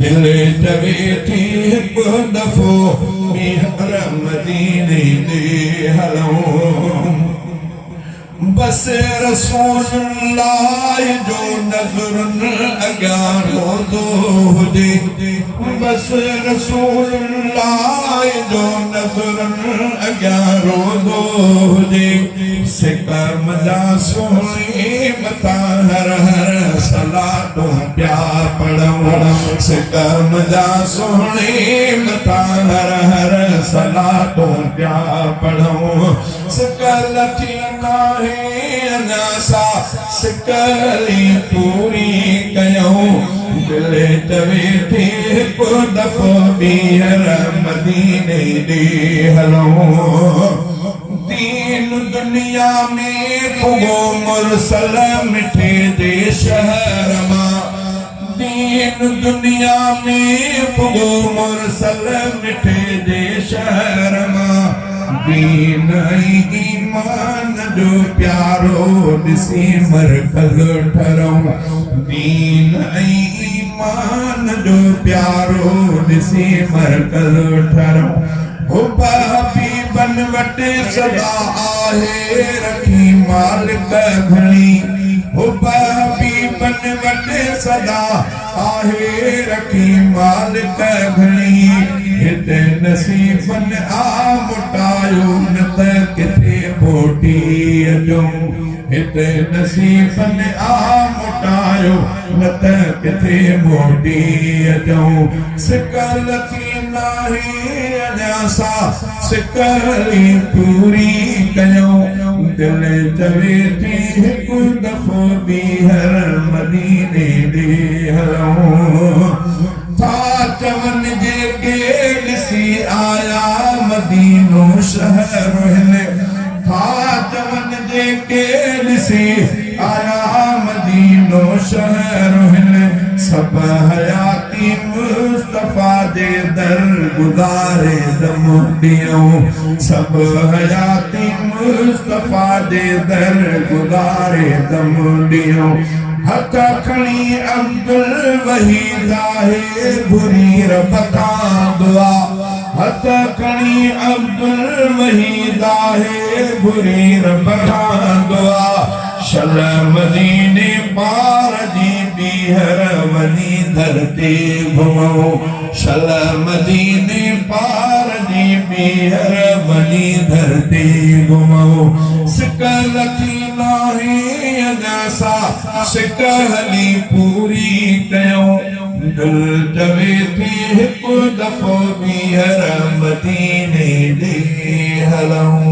दिल चवे थी हिक दफ़ो मीहर मदीने दे हलऊं बस रसूलुल्लाह जो नज़रन अॻियां रोज़ो हुजे बस रसूलुल्लाह जो नज़रन अॻियां रोज़ो हुजे सिकम जा सोने मथा हर हर सलातूं पिया पढ़ूं सिकम जा सोने मथा हर हर सलातूं पिया पढ़ूं सिकल थी नासा सिकली पूरी कयूं दिल चवे थी हिक दफ़ो ॿीहर मदीने ॾे हलूं दीन दुनिया में पुगो मुरसल मिठे दे शहर मां दीन दुनिया में पुगो मुरसल मिठे दे शहर मां दीन ईमान जो प्यारो ॾिसी मरकज़ ठहूं दीन ईमान जो प्यारो ॾिसी मरकज़ ठहूं हुब हबीबन वटि सदा आहे रखी मालिक घणी हुब हबीबन वटि सदा आहे रखी मालिक घणी हिते नसीबन आ मुटायो न त किथे मोटी अचूं हिते नसीबन आ मुटायो न त किथे मोटी अचूं सिकल थी नाहे अञा सा सिकली पूरी कयूं दिल चवे थी हिक दफ़ो ॿीहर मदीने ॾे हलूं था चवन जेके ॾिसी आया मदीनो शहर हिन था चवन जेके ॾिसी आया मदीनो शहर हिन सब हयाती मुस्तफा जे दर गुज़ारे दम ॾियूं सब हयाती मुस्तफा जे दर गुज़ारे दम ॾियूं हथ खणी अब्दुल वहीद आहे घुरी रब खां दुआ हथ खणी अब्दुल वहीद आहे घुरी रब खां दुआ शल मदीने पार जी ॿीहर वञी धरती घुमूं शल मदीने पार जी ॿीहर वञी धरती घुमूं सिकल थी नाहे अञा सा सिकली पूरी कयूं दिल चवे थी हिक दफ़ो ॿीहर मदीने ॾे हलूं